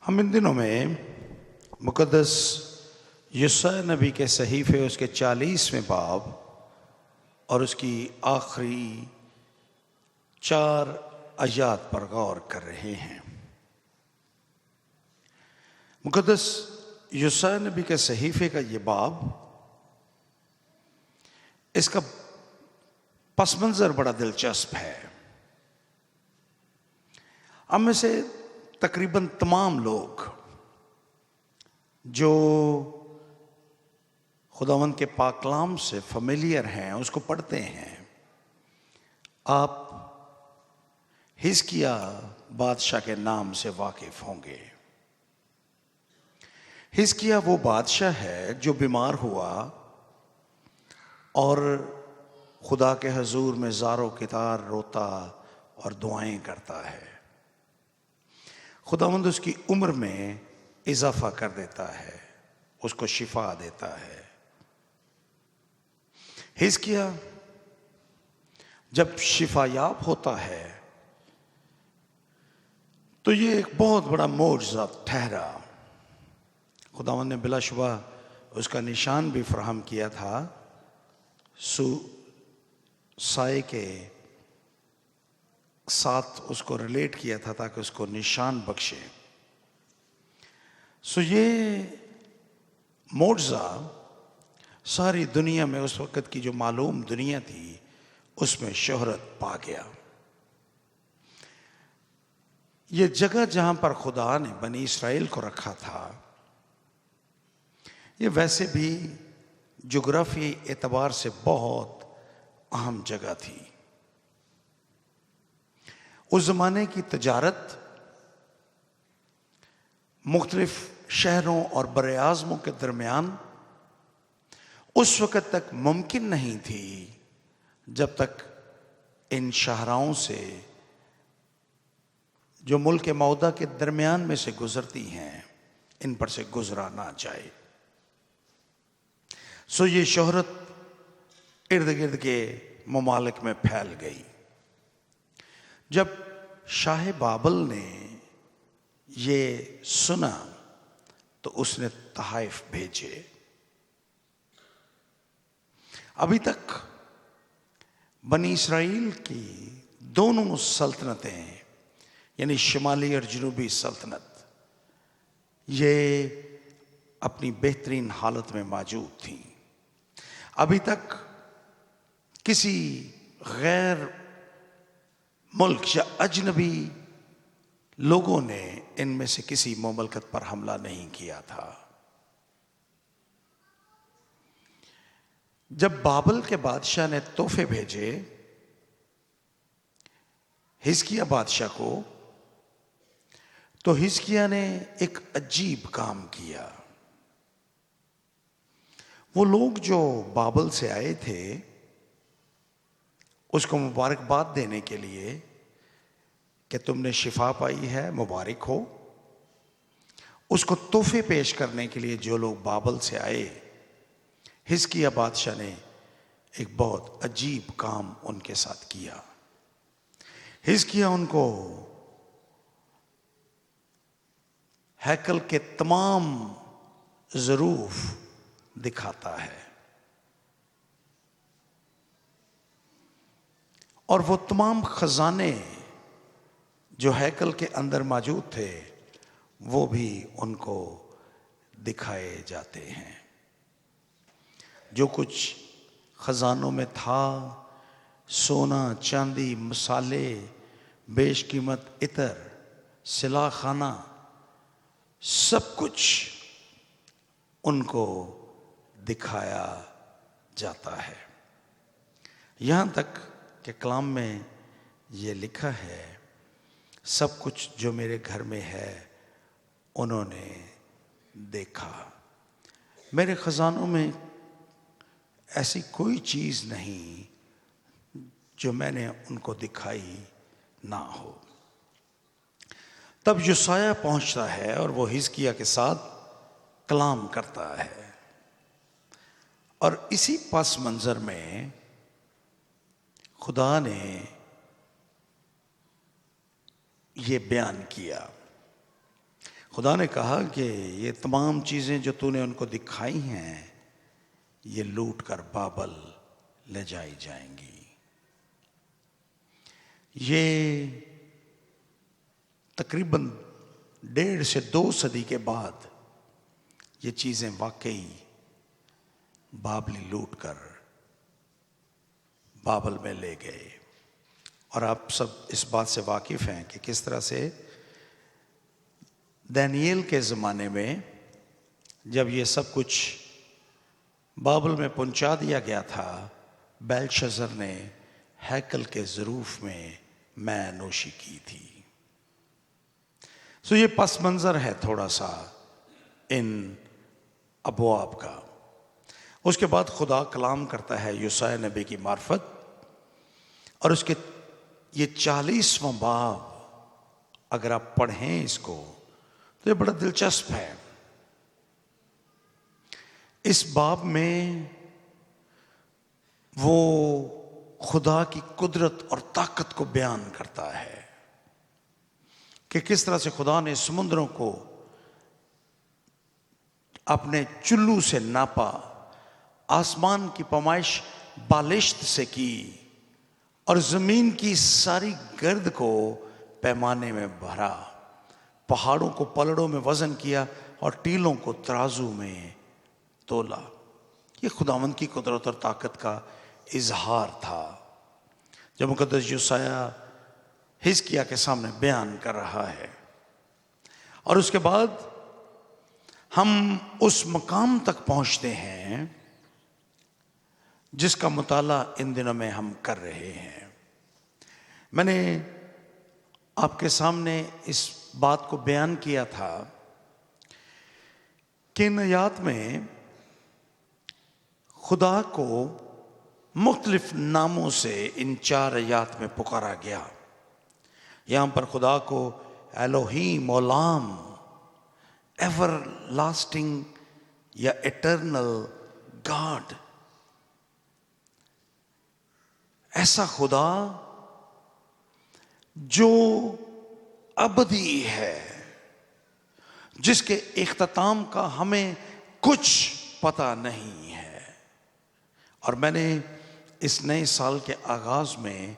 हम इन दिनों में मुक़द्दस यशायाह नबी के सहीफ़े उसके 40वें बाब और उसकी आखिरी 4 आयत पर गौर कर रहे हैं। मुक़द्दस यशायाह नबी के सहीफ़े का ये बाब, इसका पस मंज़र बड़ा दिलचस्प है। हम में से तकरीबन तमाम लोग जो खुदावंद के पाक कलाम से फेमिलियर हैं, उसको पढ़ते हैं। आप हिजकिय्याह बादशाह के नाम से वाकिफ होंगे। हिजकिय्याह वो बादशाह है जो बीमार हुआ और खुदा के हजूर में ज़ारो कितार रोता और दुआएं करता है। खुदावंद उसकी उम्र में इजाफा कर देता है, उसको शिफा देता है। हिजकिय्याह जब शिफायाब होता है तो ये एक बहुत बड़ा मोअज़ा ठहरा। खुदावंद ने बिलाशुबा उसका निशान भी फराहम किया था, साए के साथ उसको रिलेट किया था ताकि उसको निशान बख्शे। ये मोअज़ा सारी दुनिया में, उस वक़्त की जो मालूम दुनिया थी, उसमें शोहरत पा गया। ये जगह जहां पर खुदा ने बनी इसराइल को रखा था, ये वैसे भी जोग्राफी एतबार से बहुत अहम जगह थी। उस जमाने की तजारत मुख्तलिफ शहरों और बरे-आज़मों के दरमियान उस वक़्त तक मुमकिन नहीं थी जब तक इन शाहराओं से, जो मुल्क मौदा के दरमियान में से गुजरती हैं, इन पर से गुजरा ना जाए। ये शोहरत इर्द गिर्द के ममालिक में फैल गई। जब शाह बाबल ने ये सुना तो उसने तहाइफ भेजे। अभी तक बनी इसराइल की दोनों सल्तनतें, यानी शुमाली और जनूबी सल्तनत, ये अपनी बेहतरीन हालत में मौजूद थी। अभी तक किसी गैर मुल्क या अजनबी लोगों ने इनमें से किसी मुमलकत पर हमला नहीं किया था। जब बाबल के बादशाह ने तोहफे भेजे हिजकिय्याह बादशाह को, तो हिजकिय्याह ने एक अजीब काम किया। वो लोग जो बाबल से आए थे, उसको मुबारकबाद देने के लिए कि तुमने शिफा पाई है, मुबारक हो, उसको तोहफे पेश करने के लिए जो लोग बाबल से आए, हिजकिय्याह बादशाह ने एक बहुत अजीब काम उनके साथ किया। हिजकिय्याह उनको हैकल के तमाम ज़रूफ दिखाता है और वो तमाम खजाने जो हैकल के अंदर मौजूद थे, वो भी उनको दिखाए जाते हैं। जो कुछ खजानों में था, सोना, चांदी, मसाले, बेशकीमत इतर, सिला खाना, सब कुछ उनको दिखाया जाता है। यहाँ तक कि कलाम में ये लिखा है, सब कुछ जो मेरे घर में है उन्होंने देखा। मेरे खजानों में ऐसी कोई चीज़ नहीं जो मैंने उनको दिखाई ना हो। तब योशायाह पहुंचता है और वो हिजकिय्याह के साथ कलाम करता है और इसी पस मंज़र में खुदा ने ये बयान किया। खुदा ने कहा कि ये तमाम चीज़ें जो तूने उनको दिखाई हैं ये लूट कर बाबल ले जाई जाएंगी। ये तकरीबन 1.5 से 2 सदी के बाद ये चीज़ें वाकई बाबली लूट कर बाबल में ले गए। और आप सब इस बात से वाकिफ हैं कि किस तरह से दानियेल के ज़माने में जब ये सब कुछ बाबल में पहुंचा दिया गया था, बेलशस्सर ने हैकल के ज़रूफ में मैं नोशी की थी। सो ये पस मंज़र है थोड़ा सा इन अबवाब का। उसके बाद खुदा कलाम करता है यूसाया नबी की मार्फत, और उसके ये 40वां बाब अगर आप पढ़ें इसको तो ये बड़ा दिलचस्प है। इस बाब में वो खुदा की कुदरत और ताकत को बयान करता है कि किस तरह से खुदा ने समुद्रों को अपने चुल्लू से नापा, आसमान की पैमाइश बालिश्त से की और जमीन की सारी गर्द को पैमाने में भरा, पहाड़ों को पलड़ों में वजन किया और टीलों को तराजू में तोला। ये खुदावंद की कुदरत और ताकत का इजहार था जो मुकद्दस यूसाया हिजकिय्याह के सामने बयान कर रहा है। और उसके बाद हम उस मकाम तक पहुंचते हैं जिसका मुताला इन दिनों में हम कर रहे हैं। मैंने आपके सामने इस बात को बयान किया था कि इन आयात में खुदा को मुख्तलिफ नामों से इन 4 आयात में पुकारा गया। यहां पर खुदा को एलोहीम, ओलाम, एवर लास्टिंग या इटर्नल गॉड, ऐसा खुदा जो अबदी है, जिसके इख्तिताम का हमें कुछ पता नहीं है। और मैंने इस नए साल के आगाज में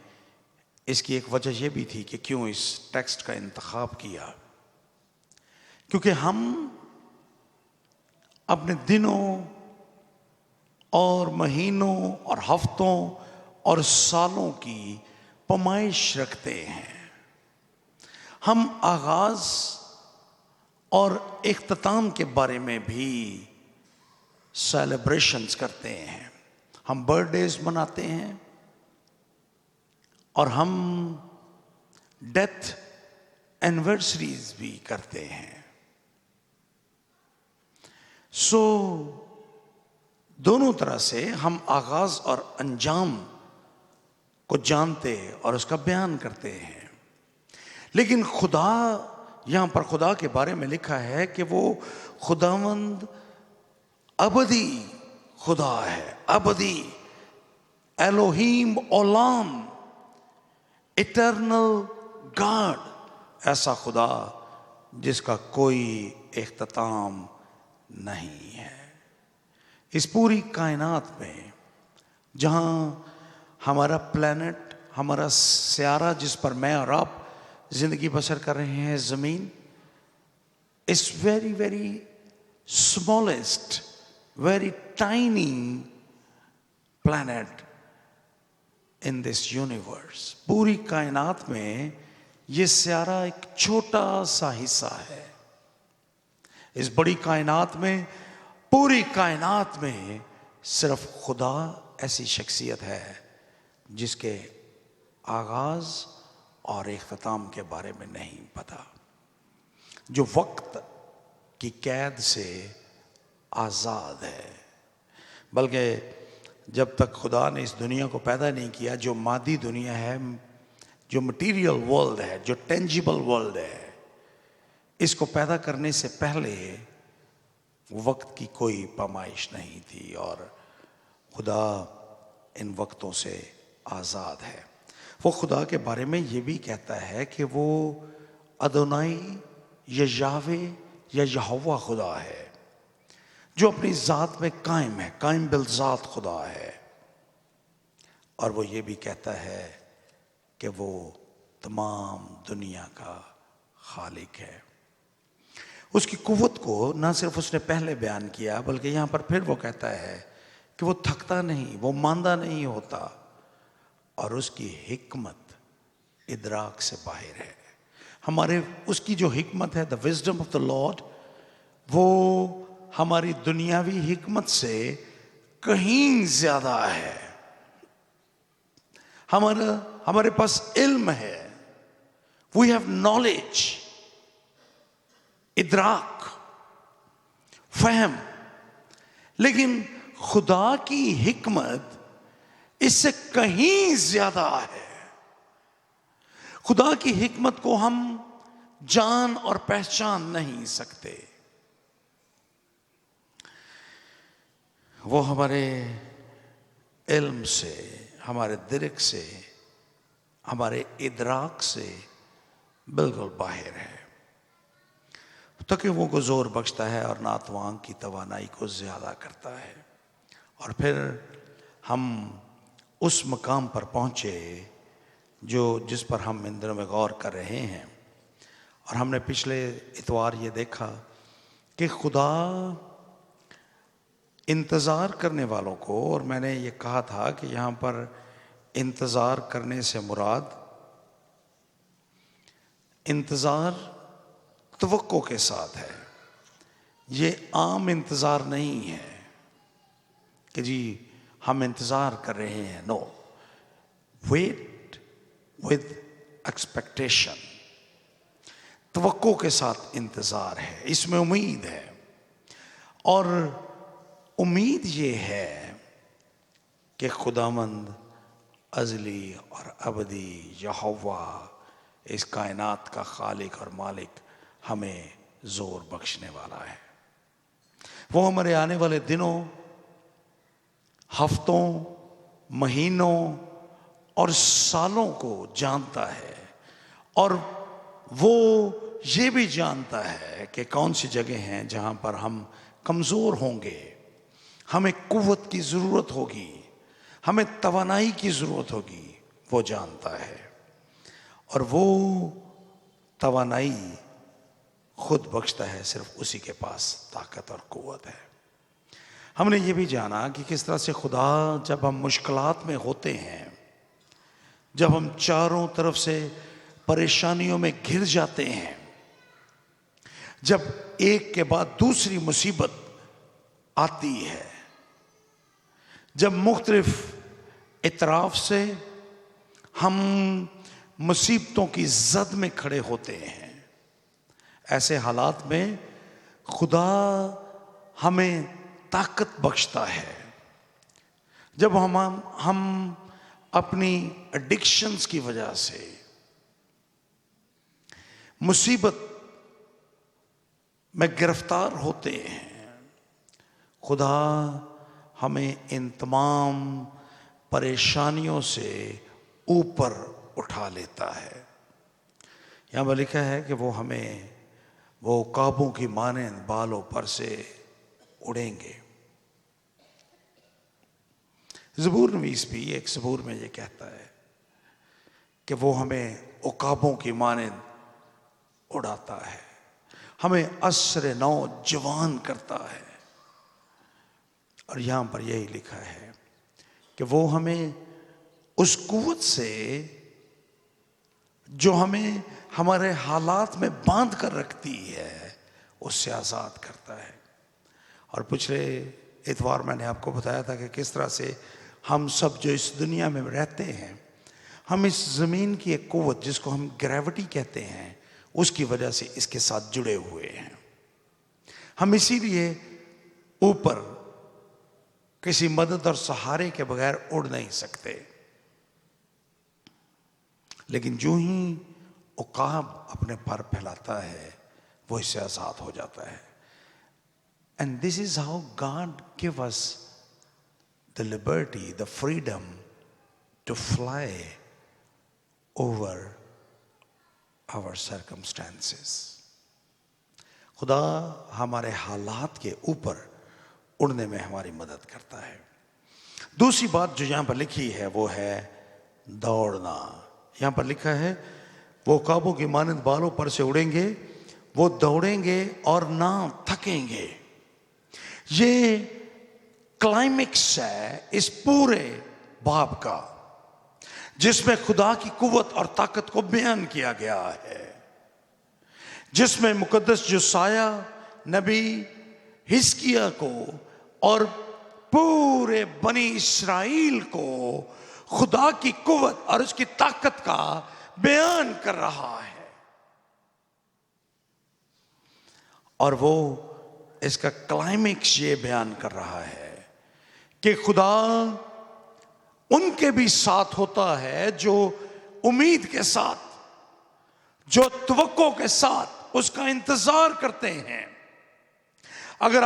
इसकी एक वजह यह भी थी कि क्यों इस टेक्स्ट का इंतखाब किया, क्योंकि हम अपने दिनों और महीनों और हफ्तों और सालों की पैमाइश रखते हैं। हम आगाज और इख्तिताम के बारे में भी सेलिब्रेशंस करते हैं। हम बर्थडेज मनाते हैं और हम डेथ एनिवर्सरीज भी करते हैं। सो दोनों तरह से हम आगाज और अंजाम को जानते और उसका बयान करते हैं। लेकिन खुदा, यहां पर खुदा के बारे में लिखा है कि वो खुदावंद अबदी खुदा है, अबदी, एलोहीम, ओलाम, इटर्नल गॉड, ऐसा खुदा जिसका कोई इख्तिताम नहीं है। इस पूरी कायनात में जहां हमारा प्लेनेट, हमारा स्यारा जिस पर मैं और आप जिंदगी बसर कर रहे हैं, जमीन, इस very very smallest, very tiny planet in this universe, पूरी कायनात में ये स्यारा एक छोटा सा हिस्सा है। इस बड़ी कायनात में, पूरी कायनात में सिर्फ खुदा ऐसी शख्सियत है जिसके आगाज और इख्तिताम के बारे में नहीं पता, जो वक्त की कैद से आज़ाद है। बल्कि जब तक खुदा ने इस दुनिया को पैदा नहीं किया, जो मादी दुनिया है, जो मटीरियल वर्ल्ड है, जो टेंजिबल वर्ल्ड है, इसको पैदा करने से पहले वक्त की कोई पैमाइश नहीं थी और खुदा इन वक्तों से आज़ाद है। वो खुदा के बारे में ये भी कहता है कि वो अदोनाई, या यावे, या यहोवा खुदा है, जो अपनी ज़ात में कायम है, कायम बिल ज़ात खुदा है। और वो ये भी कहता है कि वो तमाम दुनिया का खालिक है। उसकी कुव्वत को ना सिर्फ उसने पहले बयान किया, बल्कि यहाँ पर फिर वो कहता है कि वो थकता नहीं, वो मांदा नहीं होता, और उसकी हिकमत इदराक से बाहर है। हमारे उसकी जो हिकमत है, the wisdom of the Lord, वो हमारी दुनियावी हिकमत से कहीं ज्यादा है। हमारे पास इल्म है, वी हैव नॉलेज, इदराक, फहम, लेकिन खुदा की हिकमत इससे कहीं ज्यादा है। खुदा की हिकमत को हम जान और पहचान नहीं सकते। वो हमारे इल्म से, हमारे दिरक से, हमारे इदराक से बिल्कुल बाहर है। तकव्वों को जोर बख्शता है और नातवान की तवानाई को ज्यादा करता है। और फिर हम उस मकाम पर पहुंचे जिस पर हम इन दिनों में गौर कर रहे हैं। और हमने पिछले इतवार ये देखा कि खुदा इंतज़ार करने वालों को, और मैंने ये कहा था कि यहाँ पर इंतज़ार करने से मुराद इंतज़ार तवक्को के साथ है। ये आम इंतज़ार नहीं है कि जी हम इंतज़ार कर रहे हैं। नो, वेट विद एक्सपेक्टेशन, तवक्को के साथ इंतज़ार है, इसमें उम्मीद है। और उम्मीद ये है कि खुदावंद अज़ली और अबदी यहोवा, इस कायनात का खालिक और मालिक, हमें जोर बख्शने वाला है। वो हमारे आने वाले दिनों, हफ्तों, महीनों और सालों को जानता है। और वो ये भी जानता है कि कौन सी जगह हैं जहां पर हम कमज़ोर होंगे, हमें कुव्वत की ज़रूरत होगी, हमें तवानाई की ज़रूरत होगी। वो जानता है, और वो तवानाई खुद बख्शता है। सिर्फ उसी के पास ताकत और कुव्वत है। हमने ये भी जाना कि किस तरह से खुदा, जब हम मुश्किलात में होते हैं, जब हम चारों तरफ से परेशानियों में घिर जाते हैं, जब एक के बाद दूसरी मुसीबत आती है, जब मुख्तलिफ इतराफ से हम मुसीबतों की जद में खड़े होते हैं, ऐसे हालात में खुदा हमें ताकत बख्शता है। जब हम अपनी एडिक्शंस की वजह से मुसीबत में गिरफ्तार होते हैं, खुदा हमें इन तमाम परेशानियों से ऊपर उठा लेता है। यहाँ पर लिखा है कि वो हमें वो काबों की मानंद बालों पर से उड़ेंगे। ज़बूर नवीस भी एक ज़बूर में ये कहता है कि वो हमें उकाबों की मानंद उड़ाता है, हमें अस्र नौ जवान करता है। और यहाँ पर यही लिखा है कि वो हमें उस कुव्वत से, जो हमें हमारे हालात में बांध कर रखती है, उससे आज़ाद करता है। और पिछले इतवार मैंने आपको बताया था कि किस तरह से हम सब जो इस दुनिया में रहते हैं, हम इस ज़मीन की एक कुव्वत जिसको हम ग्रेविटी कहते हैं, उसकी वजह से इसके साथ जुड़े हुए हैं। हम इसीलिए ऊपर किसी मदद और सहारे के बगैर उड़ नहीं सकते। लेकिन जो ही उकाब अपने पर फैलाता है, वो इससे आज़ाद हो जाता है। And this is how God give us the liberty, the freedom to fly over our circumstances. खुदा हमारे हालात के ऊपर उड़ने में हमारी मदद करता है। दूसरी बात जो यहां पर लिखी है वो है दौड़ना। यहां पर लिखा है वो काबू की मानंद बालों पर से उड़ेंगे, वो दौड़ेंगे और ना थकेंगे। ये क्लाइमेक्स है इस पूरे बाब का, जिसमें खुदा की कुव्वत और ताकत को बयान किया गया है, जिसमें मुकद्दस जोसाया नबी हिजकिय्याह को और पूरे बनी इसराइल को खुदा की कुव्वत और उसकी ताकत का बयान कर रहा है। और वो इसका क्लाइमेक्स ये बयान कर रहा है कि खुदा उनके भी साथ होता है जो उम्मीद के साथ, जो तवक्को के साथ उसका इंतजार करते हैं। अगर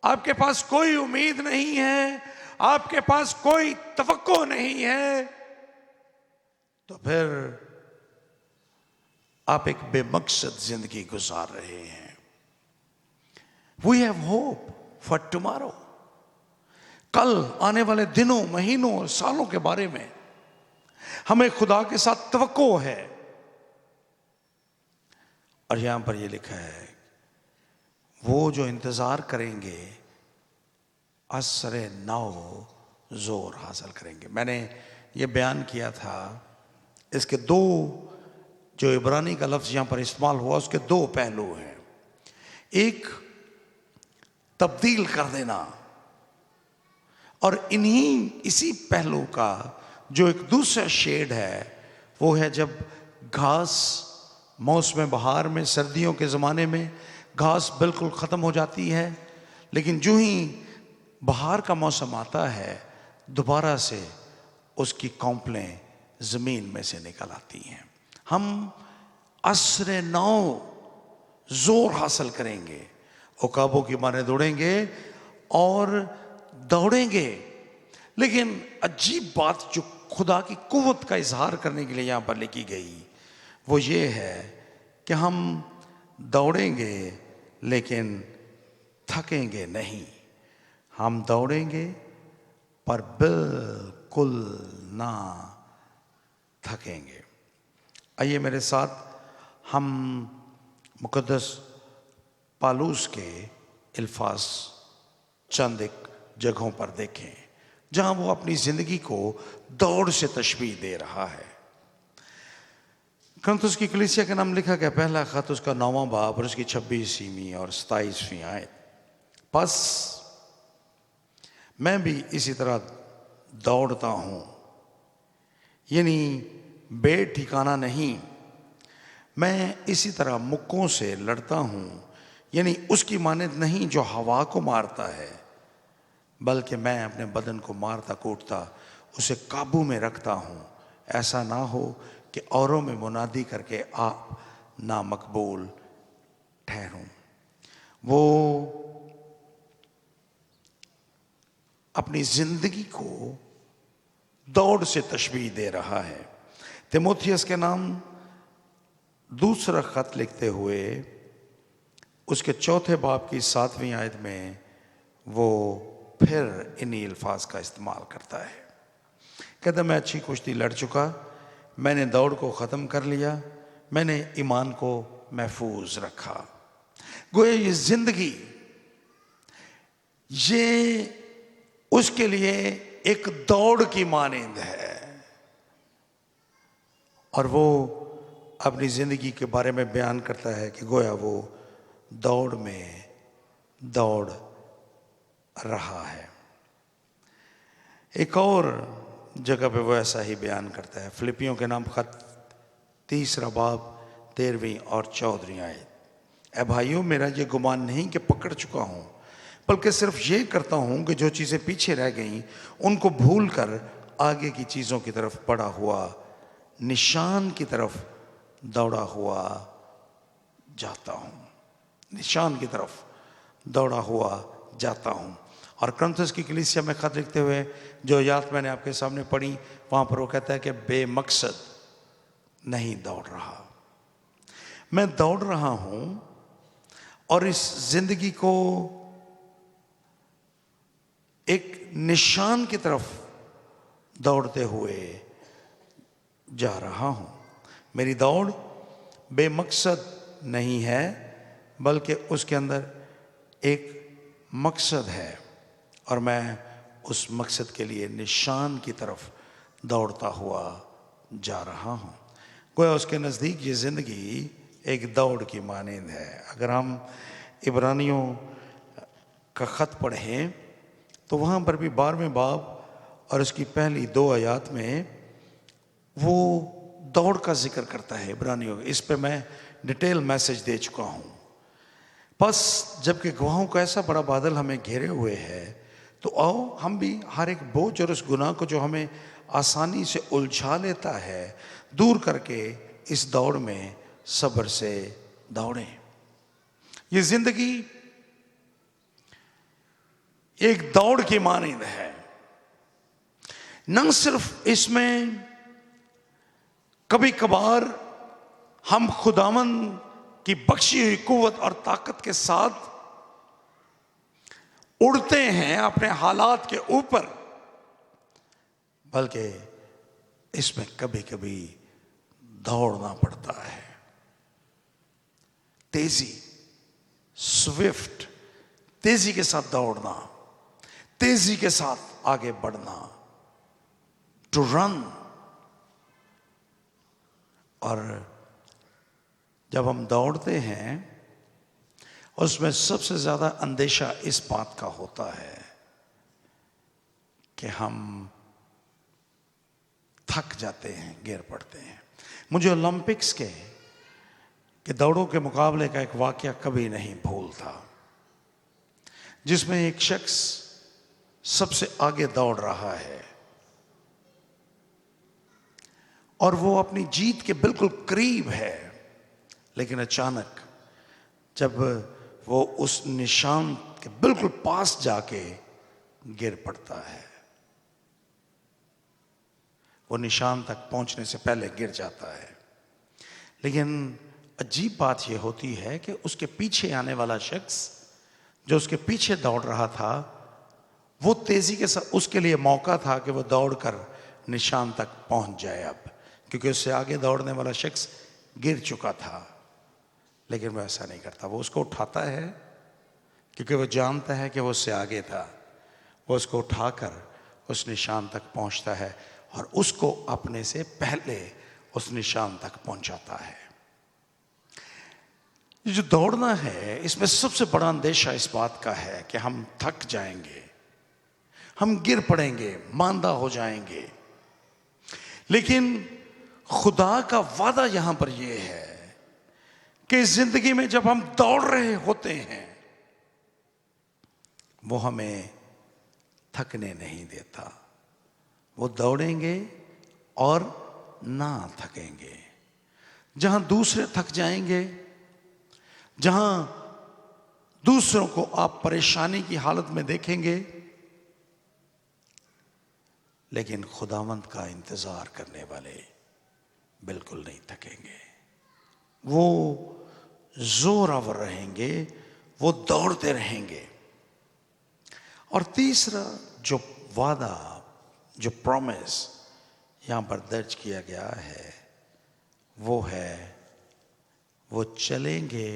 आपके पास कोई उम्मीद नहीं है, आपके पास कोई तवक्को नहीं है, तो फिर आप एक बेमकसद जिंदगी गुजार रहे हैं। We have hope for tomorrow. कल आने वाले दिनों, महीनों और सालों के बारे में हमें खुदा के साथ तवक्को है। और यहां पर यह लिखा है वो जो इंतजार करेंगे असरे नौ जोर हासिल करेंगे। मैंने ये बयान किया था, इसके दो जो इब्रानी का लफ्ज यहां पर इस्तेमाल हुआ उसके दो पहलू हैं। एक तब्दील कर देना, और इसी पहलू का जो एक दूसरा शेड है वो है जब घास मौसम बहार में, सर्दियों के ज़माने में घास बिल्कुल ख़त्म हो जाती है, लेकिन जो ही बहार का मौसम आता है दोबारा से उसकी कौंपलें ज़मीन में से निकल आती हैं। हम असरे नौ जोर हासिल करेंगे, उकाबों की माने दौड़ेंगे और दौड़ेंगे। लेकिन अजीब बात जो खुदा की कुव्वत का इजहार करने के लिए यहाँ पर लिखी गई वो ये है कि हम दौड़ेंगे लेकिन थकेंगे नहीं। हम दौड़ेंगे पर बिल्कुल ना थकेंगे। आइए मेरे साथ हम मुकद्दस पालूस के अल्फाज चंद एक जगहों पर देखें जहां वो अपनी जिंदगी को दौड़ से तशबीह दे रहा है। कुरिन्थुस की कलीसिया का नाम लिखा गया पहला खत उसका 9वां बाब और उसकी 26वीं और 27वीं आयत। बस मैं भी इसी तरह दौड़ता हूं, यानी बेठिकाना नहीं। मैं इसी तरह मुक्कों से लड़ता हूं, यानी उसकी मानद नहीं जो हवा को मारता है, बल्कि मैं अपने बदन को मारता कूटता उसे काबू में रखता हूं, ऐसा ना हो कि औरों में मुनादी करके आप ना मकबूल ठहरूं। वो अपनी जिंदगी को दौड़ से तशबीह दे रहा है। तीमुथियुस के नाम दूसरा खत लिखते हुए उसके 4थे बाब की 7वीं आयत में वो फिर इन्हीं अल्फाज का इस्तेमाल करता है। कहता मैं अच्छी कुश्ती लड़ चुका, मैंने दौड़ को ख़त्म कर लिया, मैंने ईमान को महफूज रखा। गोया ये जिंदगी ये उसके लिए एक दौड़ की मानंद है, और वो अपनी जिंदगी के बारे में बयान करता है कि गोया वो दौड़ में दौड़ रहा है। एक और जगह पे वो ऐसा ही बयान करता है। फिलिपियों के नाम खत 3रा बाब 13वीं और 14वीं आयत। ऐ भाइयों, मेरा ये गुमान नहीं कि पकड़ चुका हूं, बल्कि सिर्फ ये करता हूं कि जो चीज़ें पीछे रह गईं उनको भूल कर आगे की चीज़ों की तरफ बढ़ा हुआ निशान की तरफ दौड़ा हुआ जाता हूं, निशान की तरफ दौड़ा हुआ जाता हूं। और कुरिन्थुस की कलीसिया में खत लिखते हुए जो आयत मैंने आपके सामने पढ़ी वहां पर वो कहता है कि बेमकसद नहीं दौड़ रहा। मैं दौड़ रहा हूं और इस जिंदगी को एक निशान की तरफ दौड़ते हुए जा रहा हूं। मेरी दौड़ बेमकसद नहीं है, बल्कि उसके अंदर एक मकसद है और मैं उस मकसद के लिए निशान की तरफ दौड़ता हुआ जा रहा हूं। गोया उसके नज़दीक ये ज़िंदगी एक दौड़ की मानंद है। अगर हम इब्रानियों का ख़त पढ़ें तो वहाँ पर भी 12वें बाब और उसकी पहली 2 आयत में वो दौड़ का जिक्र करता है इब्रानियों। इस पे मैं डिटेल मैसेज दे चुका हूँ। बस जबकि गवाहों का ऐसा बड़ा बादल हमें घेरे हुए है, तो आओ हम भी हर एक बोझ और उस गुनाह को जो हमें आसानी से उलझा लेता है दूर करके इस दौड़ में सब्र से दौड़ें। ये जिंदगी एक दौड़ की मानंद है। न सिर्फ इसमें कभी कभार हम खुदावन की बख्शी हुई कुव्वत और ताकत के साथ उड़ते हैं अपने हालात के ऊपर, बल्कि इसमें कभी कभी दौड़ना पड़ता है। तेजी, स्विफ्ट, तेजी के साथ दौड़ना, तेजी के साथ आगे बढ़ना, टू रन। और जब हम दौड़ते हैं उसमें सबसे ज्यादा अंदेशा इस बात का होता है कि हम थक जाते हैं, गिर पड़ते हैं। मुझे ओलंपिक्स के दौड़ों के मुकाबले का एक वाकया कभी नहीं भूलता, जिसमें एक शख्स सबसे आगे दौड़ रहा है और वो अपनी जीत के बिल्कुल करीब है, लेकिन अचानक जब वो उस निशान के बिल्कुल पास जाके गिर पड़ता है, वो निशान तक पहुंचने से पहले गिर जाता है। लेकिन अजीब बात यह होती है कि उसके पीछे आने वाला शख्स जो उसके पीछे दौड़ रहा था, वो तेजी के साथ, उसके लिए मौका था कि वो दौड़कर निशान तक पहुंच जाए अब, क्योंकि उससे आगे दौड़ने वाला शख्स गिर चुका था। लेकिन वो ऐसा नहीं करता, वो उसको उठाता है क्योंकि वो जानता है कि वो उससे आगे था। वो उसको उठाकर उस निशान तक पहुंचता है और उसको अपने से पहले उस निशान तक पहुंचाता है। ये जो दौड़ना है, इसमें सबसे बड़ा अंदेशा इस बात का है कि हम थक जाएंगे, हम गिर पड़ेंगे, मांदा हो जाएंगे। लेकिन खुदा का वादा यहां पर यह है कि जिंदगी में जब हम दौड़ रहे होते हैं वो हमें थकने नहीं देता। वो दौड़ेंगे और ना थकेंगे। जहां दूसरे थक जाएंगे, जहां दूसरों को आप परेशानी की हालत में देखेंगे, लेकिन खुदावंद का इंतजार करने वाले बिल्कुल नहीं थकेंगे। वो जोरावर रहेंगे, वो दौड़ते रहेंगे। और तीसरा जो वादा, जो प्रॉमिस यहां पर दर्ज किया गया है, वो है वो चलेंगे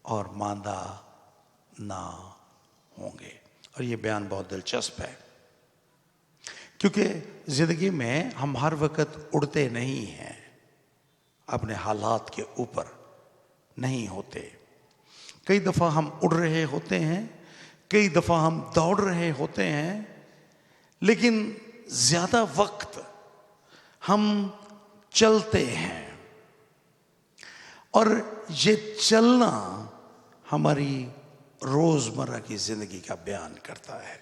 और मांदा ना होंगे। और ये बयान बहुत दिलचस्प है, क्योंकि जिंदगी में हम हर वक्त उड़ते नहीं हैं, अपने हालात के ऊपर नहीं होते। कई दफा हम उड़ रहे होते हैं, कई दफा हम दौड़ रहे होते हैं, लेकिन ज्यादा वक्त हम चलते हैं। और ये चलना हमारी रोजमर्रा की जिंदगी का बयान करता है।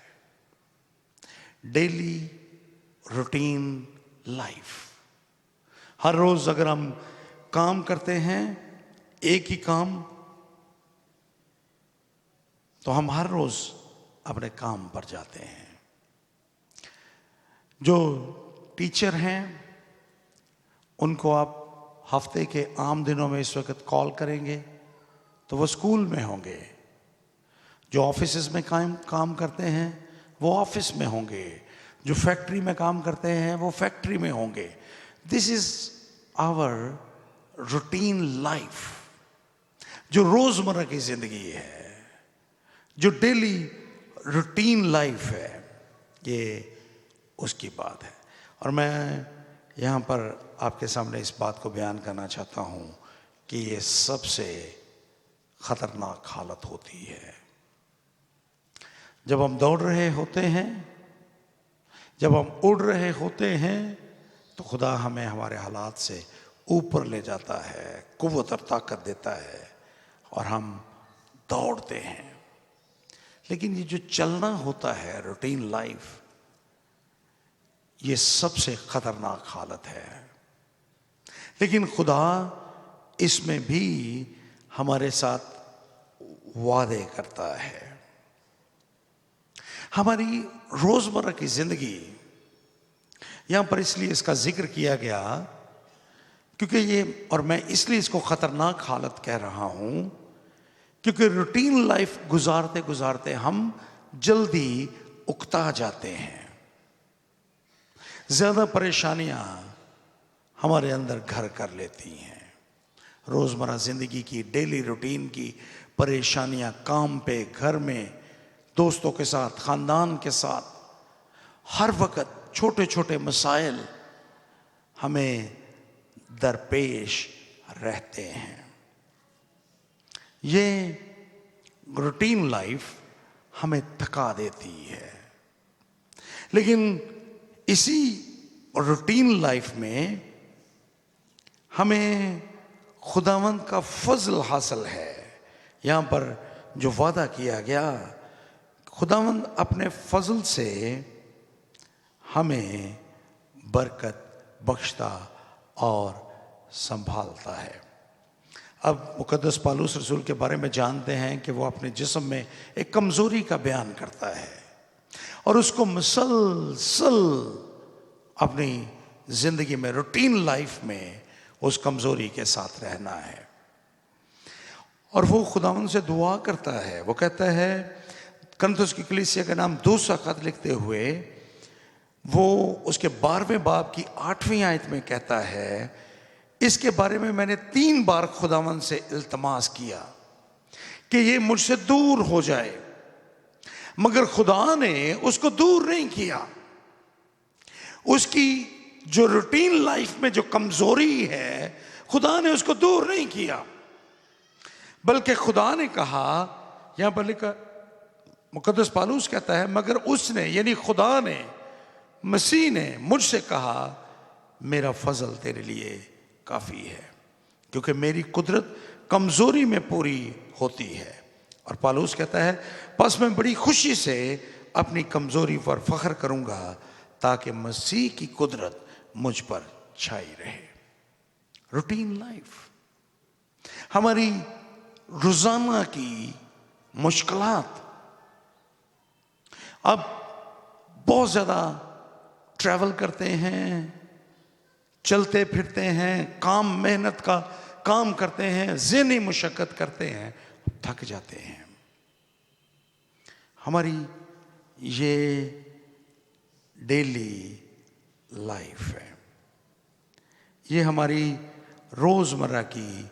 Daily routine life. हर रोज अगर हम काम करते हैं, एक ही काम, तो हम हर रोज अपने काम पर जाते हैं। जो टीचर हैं उनको आप हफ्ते के आम दिनों में इस वक्त कॉल करेंगे तो वो स्कूल में होंगे, जो ऑफिसेज में काम करते हैं वो ऑफिस में होंगे, जो फैक्ट्री में काम करते हैं वो फैक्ट्री में होंगे। This is our routine life, जो रोजमर्रा की जिंदगी है, जो डेली रूटीन लाइफ है, ये उसकी बात है। और मैं यहाँ पर आपके सामने इस बात को बयान करना चाहता हूँ कि ये सबसे खतरनाक हालत होती है जब हम दौड़ रहे होते हैं, जब हम उड़ रहे होते हैं, तो खुदा हमें हमारे हालात से ऊपर ले जाता है, कुव्वत और ताकत देता है और हम दौड़ते हैं। लेकिन ये जो चलना होता है, रूटीन लाइफ, ये सबसे खतरनाक हालत है। लेकिन खुदा इसमें भी हमारे साथ वादे करता है। हमारी रोजमर्रा की जिंदगी, यहां पर इसलिए इसका जिक्र किया गया क्योंकि ये, और मैं इसलिए इसको खतरनाक हालत कह रहा हूं क्योंकि रूटीन लाइफ गुजारते गुजारते हम जल्दी उकता जाते हैं। ज्यादा परेशानियां हमारे अंदर घर कर लेती हैं। रोजमर्रा जिंदगी की डेली रूटीन की परेशानियां, काम पे, घर में, दोस्तों के साथ, खानदान के साथ, हर वक्त छोटे छोटे मसाइल हमें दरपेश रहते हैं। ये रूटीन लाइफ हमें थका देती है। लेकिन इसी रूटीन लाइफ में हमें खुदावंद का फजल हासिल है। यहां पर जो वादा किया गया, खुदावंद अपने फजल से हमें बरकत बख्शता और संभालता है। अब मुकद्दस पौलुस रसूल के बारे में जानते हैं कि वो अपने जिस्म में एक कमजोरी का बयान करता है और उसको मुसलसल अपनी जिंदगी में, रूटीन लाइफ में उस कमजोरी के साथ रहना है। और वो खुदावंद से दुआ करता है। वो कहता है, कुरिन्थुस की कलीसिया का नाम दूसरा खत लिखते हुए वो उसके 12वें बाब की 8वीं आयत में कहता है, इसके बारे में मैंने 3 बार खुदावंद से इल्तमास किया कि ये मुझसे दूर हो जाए, मगर खुदा ने उसको दूर नहीं किया। उसकी जो रूटीन लाइफ में जो कमजोरी है, खुदा ने उसको दूर नहीं किया, बल्कि खुदा ने कहा, यहां पर लिखा, मुकद्दस पौलुस कहता है, मगर उसने, यानी खुदा ने, मसीह ने मुझसे कहा, मेरा फजल तेरे लिए काफी है, क्योंकि मेरी कुदरत कमजोरी में पूरी होती है। और पौलुस कहता है, बस मैं बड़ी खुशी से अपनी कमजोरी पर फख्र करूंगा ताकि मसीह की कुदरत मुझ पर छाई रहे। रूटीन लाइफ, हमारी रोजाना की मुश्किलात। अब बहुत ज्यादा ट्रैवल करते हैं, चलते फिरते हैं, काम, मेहनत का काम करते हैं, ज़हनी मुशक्कत करते हैं, थक जाते हैं। हमारी ये डेली लाइफ है, ये हमारी रोजमर्रा की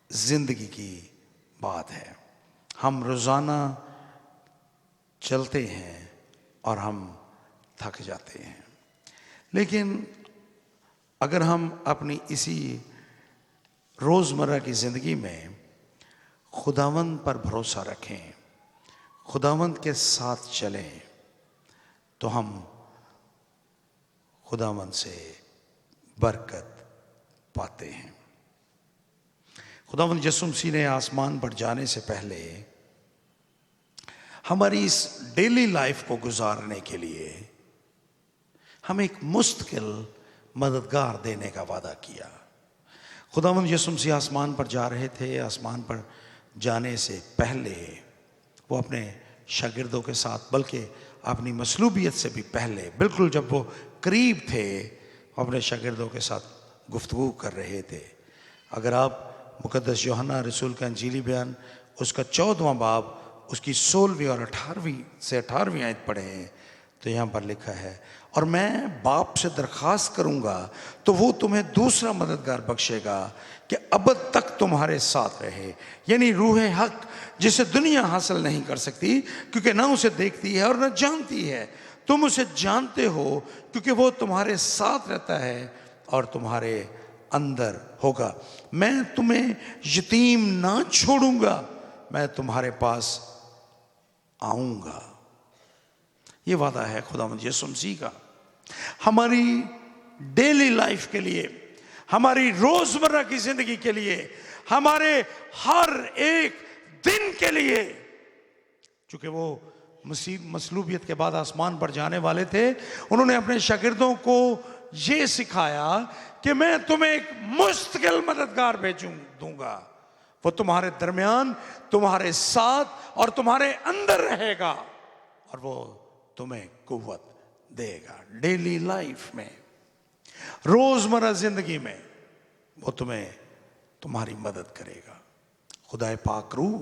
जिंदगी की बात है। हम रोजाना चलते हैं और हम थक जाते हैं। लेकिन अगर हम अपनी इसी रोजमर्रा की जिंदगी में खुदावंद पर भरोसा रखें, खुदावंद के साथ चलें, तो हम खुदावंद से बरकत पाते हैं। खुदावंद यीशु मसीह ने आसमान पर जाने से पहले हमारी इस डेली लाइफ को गुजारने के लिए हमें एक मुस्तकिल मददगार देने का वादा किया। खुदावंद यीशु मसीह आसमान पर जा रहे थे। आसमान पर जाने से पहले वो अपने शागिर्दों के साथ, बल्कि अपनी मसलूबियत से भी पहले, बिल्कुल जब वो करीब थे, वो अपने शागिर्दों के साथ गुफ्तगू कर रहे थे। अगर आप मुकद्दस यूहन्ना रसूल का इंजीली बयान उसका 14वां बाब उसकी 16वीं और 18वीं से 18वीं आयत पढ़े हैं तो यहाँ पर लिखा है, और मैं बाप से दरख्वास्त करूँगा तो वो तुम्हें दूसरा मददगार बख्शेगा कि अबद तक तुम्हारे साथ रहे, यानी रूह हक, जिसे दुनिया हासिल नहीं कर सकती क्योंकि ना उसे देखती है और ना जानती है। तुम उसे जानते हो क्योंकि वो तुम्हारे साथ रहता है और तुम्हारे अंदर होगा। मैं तुम्हें यतीम ना छोड़ूंगा, मैं तुम्हारे पास आऊंगा। ये वादा है खुदावंद यीशु मसीह का हमारी डेली लाइफ के लिए, हमारी रोजमर्रा की जिंदगी के लिए, हमारे हर एक दिन के लिए। चूंकि वो मसलूबियत के बाद आसमान पर जाने वाले थे, उन्होंने अपने शागिर्दों को ये सिखाया कि मैं तुम्हें एक मुस्तकिल मददगार दूंगा, वो तुम्हारे दरमियान, तुम्हारे साथ और तुम्हारे अंदर रहेगा और वो तुम्हें कुव्वत देगा। डेली लाइफ में, रोजमर्रा जिंदगी में वो तुम्हारी मदद करेगा, खुदाए पाक रूह।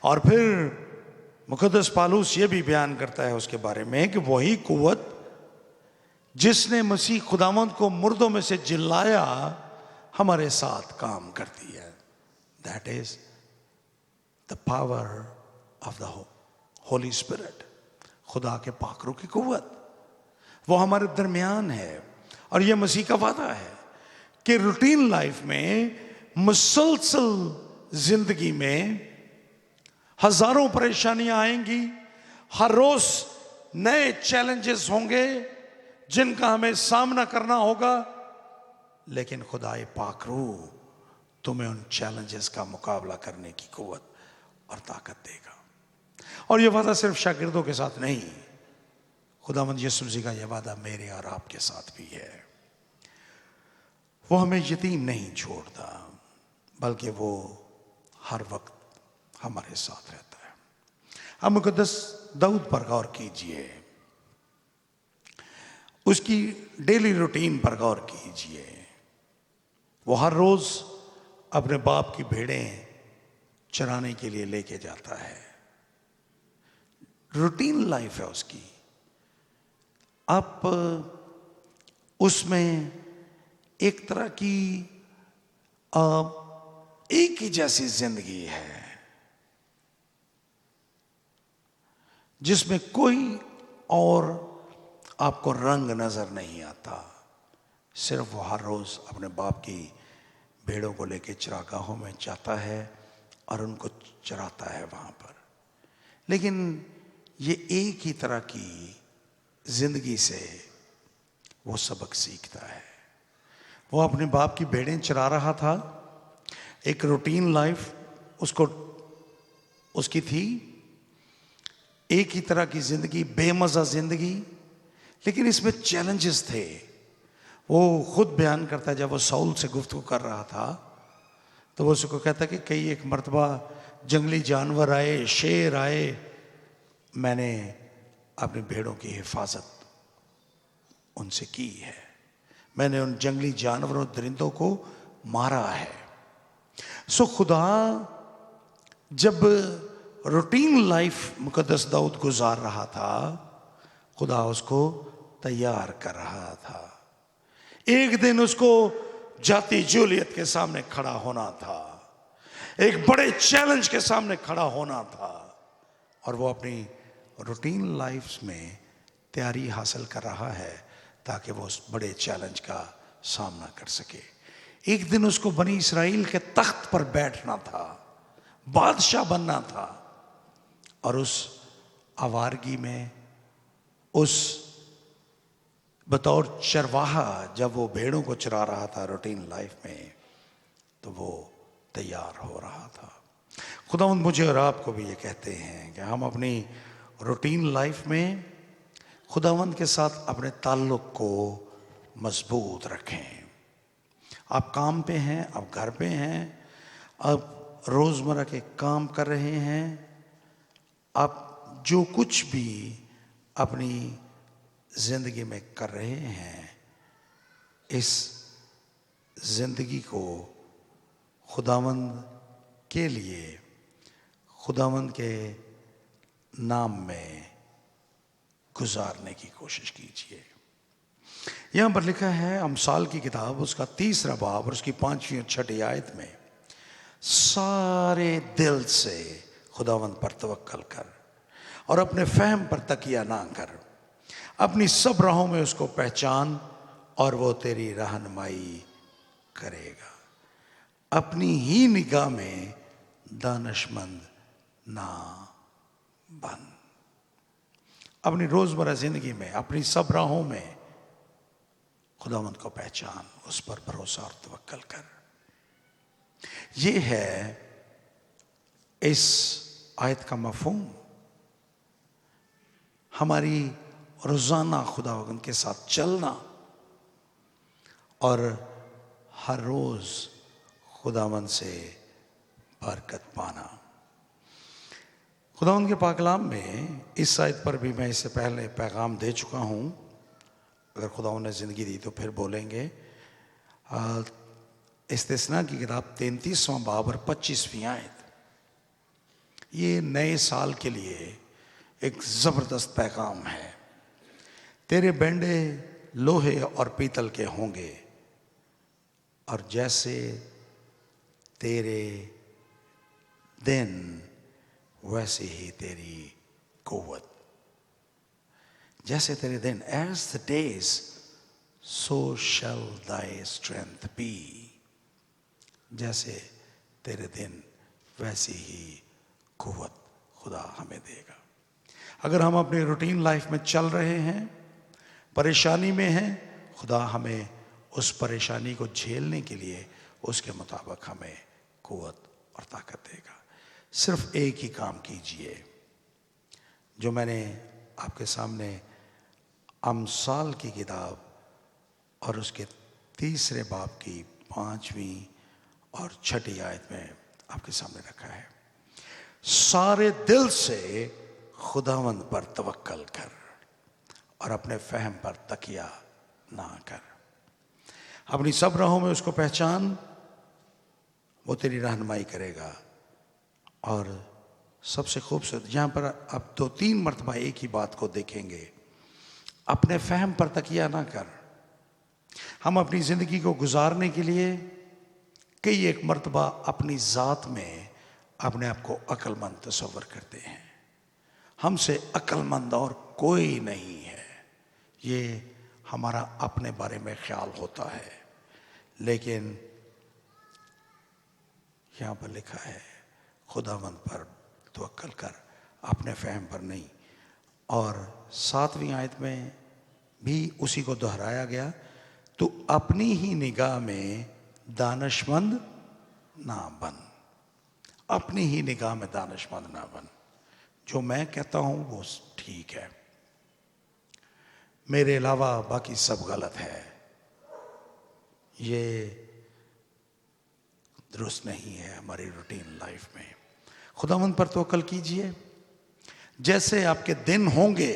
और फिर मुकद्दस पालूस ये भी बयान करता है उसके बारे में कि वही कुव्वत जिसने मसीह खुदावंद को मुर्दों में से जिलाया हमारे साथ काम करती है। That is the power of the Holi spirit, खुदा के पाक रूह की कुव्वत, वो हमारे दरमियान है। और ये मसीह का वादा है कि रूटीन लाइफ में, मुसलसल जिंदगी में हजारों परेशानियां आएंगी, हर रोज नए चैलेंजेस होंगे जिनका हमें सामना करना होगा, लेकिन खुदाए पाक रूह तुम्हें उन चैलेंजेस का मुकाबला करने की कुव्वत और ताकत देगा। और यह वादा सिर्फ शागिर्दों के साथ नहीं, खुदावंद यीशु मसीह का यह वादा मेरे और आपके साथ भी है। वो हमें यतीम नहीं छोड़ता, बल्कि वो हर वक्त हमारे साथ रहता है। अब मुकद्दस दाऊद पर गौर कीजिए, उसकी डेली रूटीन पर गौर कीजिए। वो हर रोज अपने बाप की भेड़ें चराने के लिए लेके जाता है, रूटीन लाइफ है उसकी। अब उसमें एक तरह की एक ही जैसी जिंदगी है जिसमें कोई और आपको रंग नजर नहीं आता। सिर्फ वो हर रोज अपने बाप की भेड़ों को लेकर चरागाहों में जाता है और उनको चराता है वहां पर। लेकिन ये एक ही तरह की जिंदगी से वो सबक सीखता है। वो अपने बाप की भेड़ें चरा रहा था, एक रूटीन लाइफ उसकी थी, एक ही तरह की जिंदगी, बेमजा जिंदगी, लेकिन इसमें चैलेंजेस थे। वो खुद बयान करता है, जब वो साउल से गुफ्तगू कर रहा था तो वो उसको कहता कि कई एक मर्तबा जंगली जानवर आए, शेर आए, मैंने अपनी भेड़ों की हिफाजत उनसे की है, मैंने उन जंगली जानवरों दरिंदों को मारा है। सो खुदा जब रूटीन लाइफ मुकद्दस दाऊद गुजार रहा था, खुदा उसको तैयार कर रहा था। एक दिन उसको जाति जूलियत के सामने खड़ा होना था, एक बड़े चैलेंज के सामने खड़ा होना था, और वो अपनी रूटीन लाइफ में तैयारी हासिल कर रहा है ताकि वो उस बड़े चैलेंज का सामना कर सके। एक दिन उसको बनी इस्राएल के तख्त पर बैठना था, बादशाह बनना था, और उस आवारगी में, उस बतौर चरवाहा जब वो भेड़ों को चरा रहा था रूटीन लाइफ में, तो वो तैयार हो रहा था। खुदावंद मुझे और आपको भी ये कहते हैं कि हम अपनी रूटीन लाइफ में खुदावंद के साथ अपने ताल्लुक को मजबूत रखें। आप काम पे हैं, आप घर पे हैं, आप रोज़मर्रा के काम कर रहे हैं, आप जो कुछ भी अपनी ज़िंदगी में कर रहे हैं, इस जिंदगी को खुदावंद के लिए, खुदावंद के नाम में गुजारने की कोशिश कीजिए। यहां पर लिखा है अमसाल की किताब उसका 3 बाब और उसकी 5वीं और 6वीं आयत में, सारे दिल से खुदावंद पर तवक्कल कर और अपने फहम पर तकिया ना कर, अपनी सब राहों में उसको पहचान और वो तेरी रहनुमाई करेगा। अपनी ही निगाह में दानिशमंद ना बन। अपनी रोजमर्रा जिंदगी में अपनी सब राहों में खुदावंद को पहचान, उस पर भरोसा और तवक्कल कर। ये है इस आयत का मफहूम। हमारी रोजाना खुदावंद के साथ चलना और हर रोज खुदावंद से बरकत पाना। खुदावंद के पाक कलाम में इस आयत पर भी मैं इससे पहले पैगाम दे चुका हूं। अगर खुदावंद ने जिंदगी दी तो फिर बोलेंगे। इस्तिस्ना की किताब 33वां बाब और 25वीं आयत, ये नए साल के लिए एक जबरदस्त पैगाम है। तेरे बेंडे लोहे और पीतल के होंगे और जैसे तेरे दिन वैसे ही तेरी कुव्वत। जैसे तेरे दिन, as the days so shall thy strength be। जैसे तेरे दिन वैसी ही कुव्वत खुदा हमें देगा। अगर हम अपनी रूटीन लाइफ में चल रहे हैं, परेशानी में हैं, खुदा हमें उस परेशानी को झेलने के लिए उसके मुताबिक हमें कुव्वत और ताकत देगा। सिर्फ एक ही काम कीजिए जो मैंने आपके सामने अमसाल की किताब और उसके 3 बाब की 5वीं और 6वीं आयत में आपके सामने रखा है। सारे दिल से खुदावंद पर तवक्कल कर और अपने फहम पर तकिया ना कर। अपनी सब राहों में उसको पहचान, वो तेरी रहनुमाई करेगा। और सबसे खूबसूरत, यहां पर आप 2-3 मरतबा एक ही बात को देखेंगे, अपने फहम पर तकिया ना कर। हम अपनी जिंदगी को गुजारने के लिए कई एक मरतबा अपनी जात में अपने आप को अक्लमंद तस्वर करते हैं। हमसे अक्लमंद और कोई नहीं है, ये हमारा अपने बारे में ख्याल होता है। लेकिन यहां पर लिखा है खुदावंद पर तवक्कल कर, अपने फहम पर नहीं। और 7वीं आयत में भी उसी को दोहराया गया, तो अपनी ही निगाह में दानिशमंद ना बन। अपनी ही निगाह में दानिशमंद ना बन। जो मैं कहता हूं वो ठीक है, मेरे अलावा बाकी सब गलत है, ये दुरुस्त नहीं है हमारी रूटीन लाइफ में। खुदावंद पर तवक्कल कीजिए। जैसे आपके दिन होंगे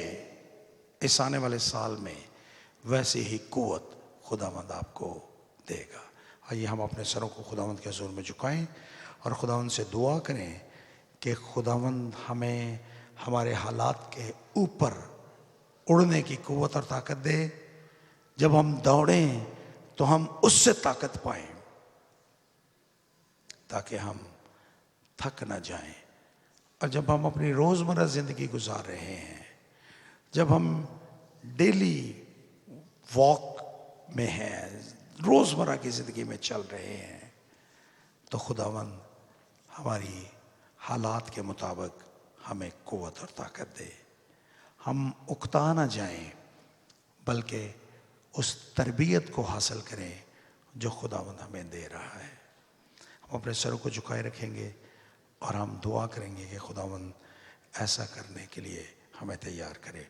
इस आने वाले साल में, वैसे ही कुव्वत खुदावंद आपको देगा। आइए हम अपने सरों को खुदावंद के हुजूर में झुकाएं और खुदावंद से दुआ करें कि खुदावंद हमें हमारे हालात के ऊपर उड़ने की कुव्वत और ताकत दे। जब हम दौड़ें तो हम उससे ताकत पाएं, ताकि हम थक ना जाएं। और जब हम अपनी रोजमर्रा जिंदगी गुजार रहे हैं, जब हम डेली वॉक में हैं, रोजमर्रा की जिंदगी में चल रहे हैं, तो खुदावंद हमारी हालात के मुताबिक हमें कुव्वत और ताकत दे। हम उकता ना जाएं, बल्कि उस तरबियत को हासिल करें जो खुदावंद हमें दे रहा है। हम अपने सरों को झुकाए रखेंगे और हम दुआ करेंगे कि खुदावंद ऐसा करने के लिए हमें तैयार करे।